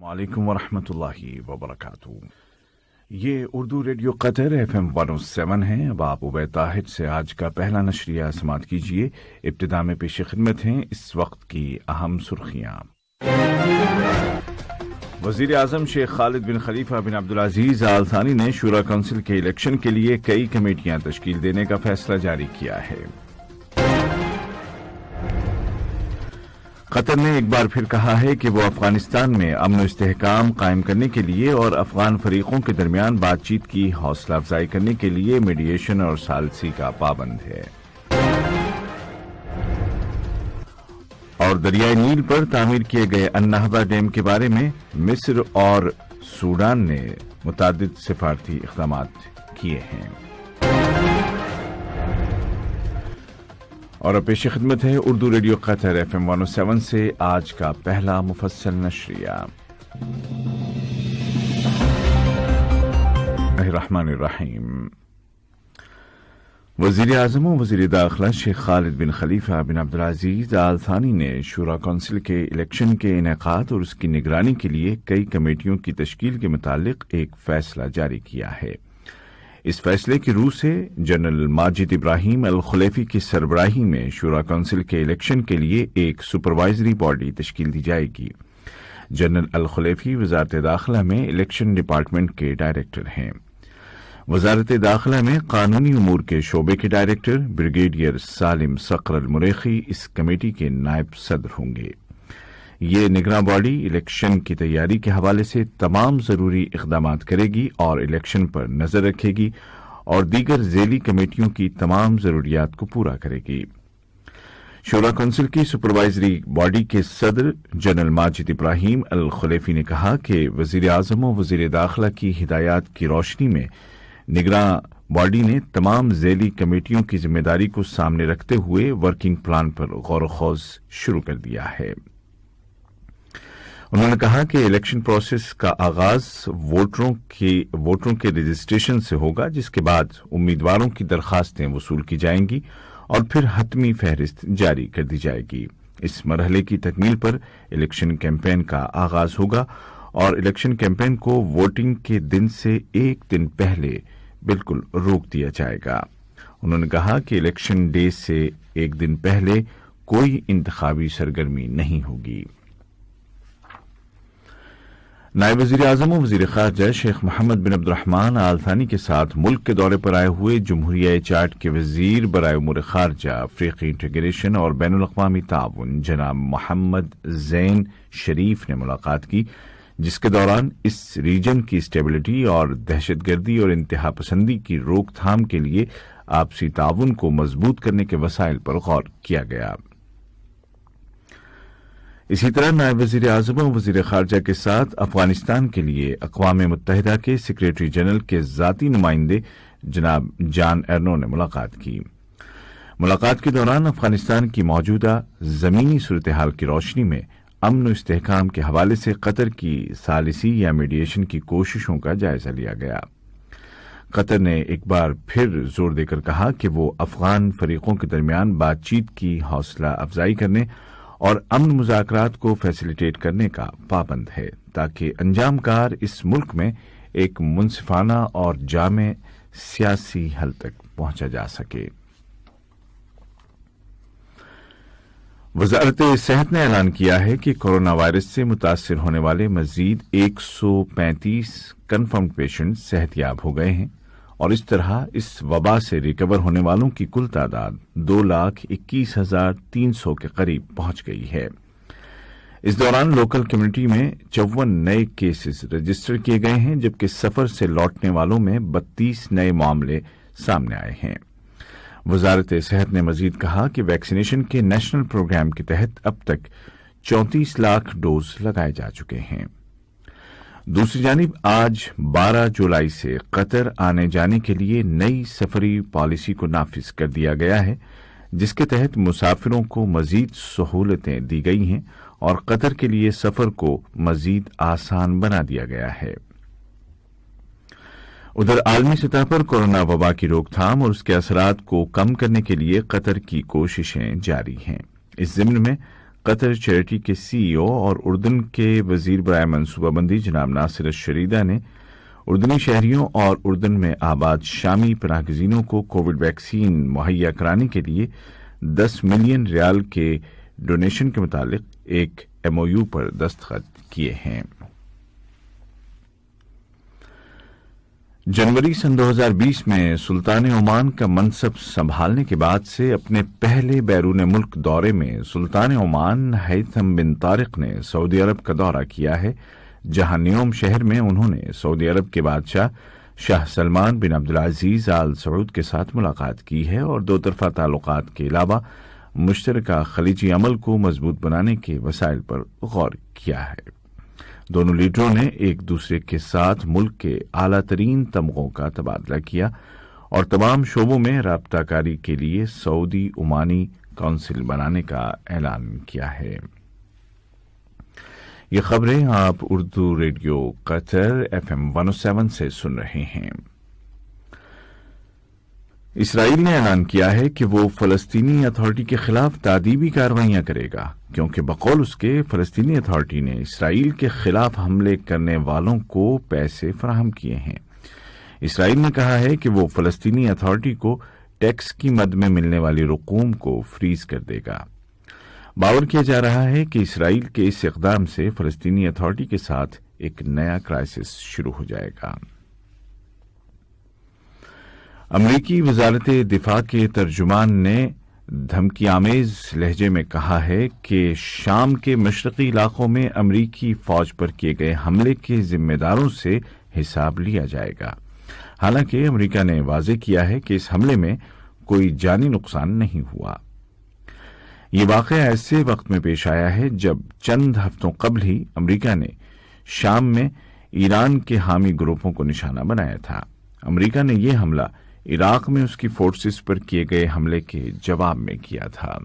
وعلیکم ورحمۃ اللہ وبرکاتہ۔ یہ اردو ریڈیو قطر FM 107 ہے۔ اب آپ عبید طاہر سے آج کا پہلا نشریہ سماعت کیجیے۔ ابتدا میں پیش خدمت ہیں اس وقت کی اہم سرخیاں۔ وزیر اعظم شیخ خالد بن خلیفہ بن عبدالعزیز آل ثانی نے شورا کونسل کے الیکشن کے لیے کئی کمیٹیاں تشکیل دینے کا فیصلہ جاری کیا ہے۔ قطر نے ایک بار پھر کہا ہے کہ وہ افغانستان میں امن و استحکام قائم کرنے کے لیے اور افغان فریقوں کے درمیان بات چیت کی حوصلہ افزائی کرنے کے لیے میڈیشن اور ثالثی کا پابند ہے۔ اور دریائے نیل پر تعمیر کیے گئے النہدہ ڈیم کے بارے میں مصر اور سوڈان نے متعدد سفارتی اقدامات کیے ہیں۔ اور اب پیش خدمت ہے اردو ریڈیو قطر FM 107 سے آج کا پہلا مفصل نشریہ۔ الرحمن الرحیم۔ وزیر اعظم و وزیر داخلہ شیخ خالد بن خلیفہ بن عبدالعزیز آل ثانی نے شورا کونسل کے الیکشن کے انعقاد اور اس کی نگرانی کے لیے کئی کمیٹیوں کی تشکیل کے متعلق ایک فیصلہ جاری کیا ہے۔ اس فیصلے کی روح سے جنرل ماجد ابراہیم الخلیفی کی سربراہی میں شورا کونسل کے الیکشن کے لیے ایک سپروائزری باڈی تشکیل دی جائے گی۔ جنرل الخلیفی وزارت داخلہ میں الیکشن ڈپارٹمنٹ کے ڈائریکٹر ہیں۔ وزارت داخلہ میں قانونی امور کے شعبے کے ڈائریکٹر بریگیڈیئر سالم صقر المریخی اس کمیٹی کے نائب صدر ہوں گے۔ یہ نگراں باڈی الیکشن کی تیاری کے حوالے سے تمام ضروری اقدامات کرے گی اور الیکشن پر نظر رکھے گی اور دیگر ذیلی کمیٹیوں کی تمام ضروریات کو پورا کرے گی۔ شورا کونسل کی سپروائزری باڈی کے صدر جنرل ماجد ابراہیم الخلیفی نے کہا کہ وزیر اعظم و وزیر داخلہ کی ہدایات کی روشنی میں نگراں باڈی نے تمام ذیلی کمیٹیوں کی ذمہ داری کو سامنے رکھتے ہوئے ورکنگ پلان پر غور و خوض شروع کر دیا ہے۔ انہوں نے کہا کہ الیکشن پروسیس کا آغاز ووٹروں کے رجسٹریشن سے ہوگا، جس کے بعد امیدواروں کی درخواستیں وصول کی جائیں گی اور پھر حتمی فہرست جاری کر دی جائے گی۔ اس مرحلے کی تکمیل پر الیکشن کیمپین کا آغاز ہوگا اور الیکشن کیمپین کو ووٹنگ کے دن سے ایک دن پہلے بالکل روک دیا جائے گا۔ انہوں نے کہا کہ الیکشن ڈے سے ایک دن پہلے کوئی انتخابی سرگرمی نہیں ہوگی۔ نائب وزیر اعظم و وزیر خارجہ شیخ محمد بن عبد الرحمن آل ثانی کے ساتھ ملک کے دورے پر آئے ہوئے جمہوریہ چاڈ کے وزیر برائے امور خارجہ، افریقی انٹیگریشن اور بین الاقوامی تعاون جناب محمد زین شریف نے ملاقات کی، جس کے دوران اس ریجن کی اسٹیبلٹی اور دہشت گردی اور انتہا پسندی کی روک تھام کے لیے آپسی تعاون کو مضبوط کرنے کے وسائل پر غور کیا گیا۔ اسی طرح نائب وزیر اعظم و وزیر خارجہ کے ساتھ افغانستان کے لیے اقوام متحدہ کے سیکریٹری جنرل کے ذاتی نمائندے جناب جان ایرنو نے ملاقات کی۔ ملاقات کے دوران افغانستان کی موجودہ زمینی صورتحال کی روشنی میں امن و استحکام کے حوالے سے قطر کی ثالثی یا میڈیشن کی کوششوں کا جائزہ لیا گیا۔ قطر نے ایک بار پھر زور دے کر کہا کہ وہ افغان فریقوں کے درمیان بات چیت کی حوصلہ افزائی کرنے اور امن مذاکرات کو فیسیلیٹیٹ کرنے کا پابند ہے تاکہ انجام کار اس ملک میں ایک منصفانہ اور جامع سیاسی حل تک پہنچا جا سکے۔ وزارت صحت نے اعلان کیا ہے کہ کورونا وائرس سے متاثر ہونے والے مزید 135 کنفرمڈ پیشنٹ صحت یاب ہو گئے ہیں اور اس طرح اس وبا سے ریکور ہونے والوں کی کل تعداد 2,21,300 کے قریب پہنچ گئی ہے۔ اس دوران لوکل کمیونٹی میں 54 نئے کیسز رجسٹر کیے گئے ہیں، جبکہ سفر سے لوٹنے والوں میں 32 نئے معاملے سامنے آئے ہیں۔ وزارت صحت نے مزید کہا کہ ویکسینیشن کے نیشنل پروگرام کے تحت اب تک 34 لاکھ ڈوز لگائے جا چکے ہیں۔ دوسری جانب آج 12 جولائی سے قطر آنے جانے کے لیے نئی سفری پالیسی کو نافذ کر دیا گیا ہے، جس کے تحت مسافروں کو مزید سہولتیں دی گئی ہیں اور قطر کے لیے سفر کو مزید آسان بنا دیا گیا ہے۔ ادھر عالمی سطح پر کورونا وبا کی روک تھام اور اس کے اثرات کو کم کرنے کے لیے قطر کی کوششیں جاری ہیں۔ اس ضمن میں قطر چیریٹی کے CEO اور اردن کے وزیر برائے منصوبہ بندی جناب ناصر الشریدہ نے اردنی شہریوں اور اردن میں آباد شامی پناہ گزینوں کو کووڈ ویکسین مہیا کرانے کے لیے 10 ملین ریال کے ڈونیشن کے متعلق ایک MOU پر دستخط کیے ہیں۔ جنوری سن 2020 میں سلطان عمان کا منصب سنبھالنے کے بعد سے اپنے پہلے بیرون ملک دورے میں سلطان عمان ہیثم بن طارق نے سعودی عرب کا دورہ کیا ہے، جہاں نیوم شہر میں انہوں نے سعودی عرب کے بادشاہ شاہ سلمان بن عبدالعزیز آل سعود کے ساتھ ملاقات کی ہے اور دو طرفہ تعلقات کے علاوہ مشترکہ خلیجی عمل کو مضبوط بنانے کے وسائل پر غور کیا ہے۔ دونوں لیڈروں نے ایک دوسرے کے ساتھ ملک کے اعلیٰ ترین تمغوں کا تبادلہ کیا اور تمام شعبوں میں رابطہ کاری کے لیے سعودی عمانی کونسل بنانے کا اعلان کیا ہے۔ یہ خبریں آپ اردو ریڈیو قطر FM 107 سے سن رہے ہیں۔ اسرائیل نے اعلان کیا ہے کہ وہ فلسطینی اتھارٹی کے خلاف تادیبی کارروائیاں کرے گا، کیونکہ بقول اس کے فلسطینی اتھارٹی نے اسرائیل کے خلاف حملے کرنے والوں کو پیسے فراہم کیے ہیں۔ اسرائیل نے کہا ہے کہ وہ فلسطینی اتھارٹی کو ٹیکس کی مد میں ملنے والی رقوم کو فریز کر دے گا۔ باور کیا جا رہا ہے کہ اسرائیل کے اس اقدام سے فلسطینی اتھارٹی کے ساتھ ایک نیا کرائسس شروع ہو جائے گا۔ امریکی وزارت دفاع کے ترجمان نے دھمکی آمیز لہجے میں کہا ہے کہ شام کے مشرقی علاقوں میں امریکی فوج پر کیے گئے حملے کے ذمہ داروں سے حساب لیا جائے گا۔ حالانکہ امریکہ نے واضح کیا ہے کہ اس حملے میں کوئی جانی نقصان نہیں ہوا۔ یہ واقعہ ایسے وقت میں پیش آیا ہے جب چند ہفتوں قبل ہی امریکہ نے شام میں ایران کے حامی گروپوں کو نشانہ بنایا تھا۔ امریکہ نے یہ حملہ عراق میں اس کی فورسز پر کیے گئے حملے کے جواب میں کیا تھا۔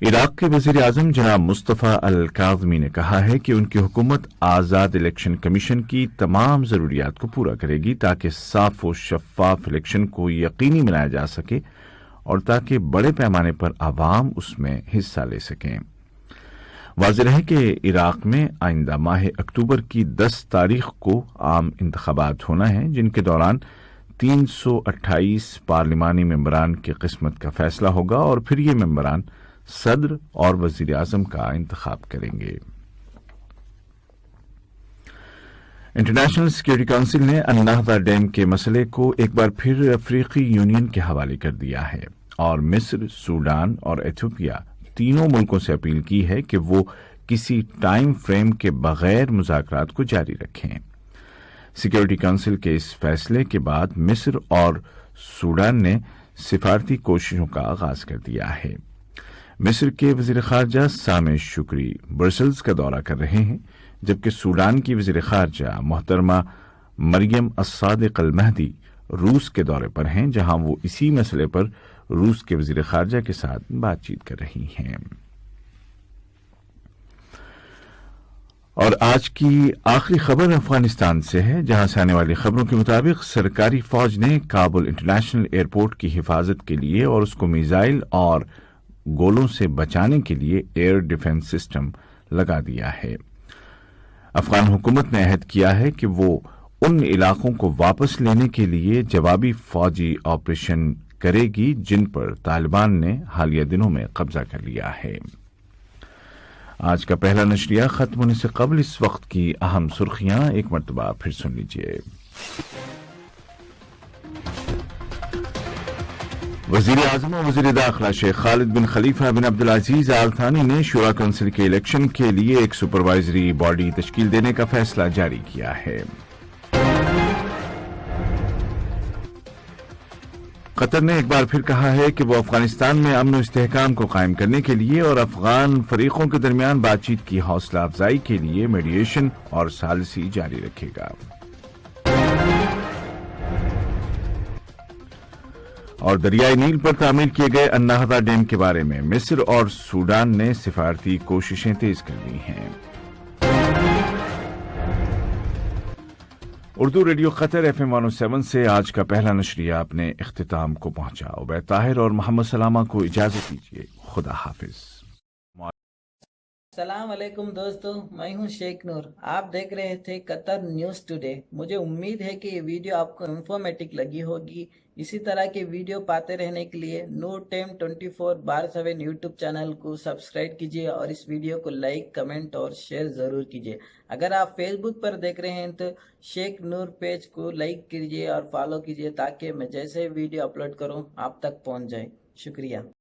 عراق کے وزیر اعظم جناب مصطفی الکاظمی نے کہا ہے کہ ان کی حکومت آزاد الیکشن کمیشن کی تمام ضروریات کو پورا کرے گی تاکہ صاف و شفاف الیکشن کو یقینی بنایا جا سکے اور تاکہ بڑے پیمانے پر عوام اس میں حصہ لے سکیں۔ واضح ہے کہ عراق میں آئندہ ماہ اکتوبر کی 10 تاریخ کو عام انتخابات ہونا ہے، جن کے دوران 328 پارلیمانی ممبران کی قسمت کا فیصلہ ہوگا اور پھر یہ ممبران صدر اور وزیر اعظم کا انتخاب کریں گے۔ انٹرنیشنل سیکورٹی کونسل نے النہضہ ڈیم کے مسئلے کو ایک بار پھر افریقی یونین کے حوالے کر دیا ہے اور مصر، سوڈان اور ایتھوپیا تینوں ملکوں سے اپیل کی ہے کہ وہ کسی ٹائم فریم کے بغیر مذاکرات کو جاری رکھیں۔ سیکورٹی کونسل کے اس فیصلے کے بعد مصر اور سوڈان نے سفارتی کوششوں کا آغاز کر دیا ہے۔ مصر کے وزیر خارجہ سامح شکری برسلز کا دورہ کر رہے ہیں، جبکہ سوڈان کی وزیر خارجہ محترمہ مریم الصادق المہدی روس کے دورے پر ہیں، جہاں وہ اسی مسئلے پر روس کے وزیر خارجہ کے ساتھ بات چیت کر رہی ہیں۔ اور آج کی آخری خبر افغانستان سے ہے، جہاں سے آنے والی خبروں کے مطابق سرکاری فوج نے کابل انٹرنیشنل ایئرپورٹ کی حفاظت کے لیے اور اس کو میزائل اور گولوں سے بچانے کے لیے ایئر ڈیفنس سسٹم لگا دیا ہے۔ افغان حکومت نے عہد کیا ہے کہ وہ ان علاقوں کو واپس لینے کے لیے جوابی فوجی آپریشن کرے گی جن پر طالبان نے حالیہ دنوں میں قبضہ کر لیا ہے۔ آج کا پہلا نشریہ ختم ہونے سے قبل اس وقت کی اہم سرخیاں ایک مرتبہ پھر سن لیجیے۔ وزیر اعظم اور وزیر داخلہ شیخ خالد بن خلیفہ بن عبدالعزیز آل ثانی نے شورا کونسل کے الیکشن کے لیے ایک سپروائزری باڈی تشکیل دینے کا فیصلہ جاری کیا ہے۔ قطر نے ایک بار پھر کہا ہے کہ وہ افغانستان میں امن و استحکام کو قائم کرنے کے لیے اور افغان فریقوں کے درمیان بات چیت کی حوصلہ افزائی کے لیے میڈیشن اور ثالثی جاری رکھے گا۔ اور دریائے نیل پر تعمیر کیے گئے النہضہ ڈیم کے بارے میں مصر اور سوڈان نے سفارتی کوششیں تیز کر دی ہیں۔ اردو ریڈیو قطر FM 107 سے آج کا پہلا نشریہ اپنے اختتام کو پہنچا۔ عبید طاہر اور محمد سلامہ کو اجازت دیجیے، خدا حافظ۔ السلام علیکم دوستو، میں ہوں شیخ نور۔ آپ دیکھ رہے تھے قطر نیوز ٹوڈے۔ مجھے امید ہے کہ یہ ویڈیو آپ کو انفارمیٹک لگی ہوگی۔ اسی طرح کے ویڈیو پاتے رہنے کے لیے نور ٹائم 24/7 یوٹیوب چینل کو سبسکرائب کیجیے اور اس ویڈیو کو لائک، کمنٹ اور شیئر ضرور کیجیے۔ اگر آپ فیس بک پر دیکھ رہے ہیں تو شیخ نور پیج کو لائک کیجیے اور فالو کیجیے تاکہ میں جیسے ویڈیو اپلوڈ کروں آپ تک پہنچ جائے۔ شکریہ۔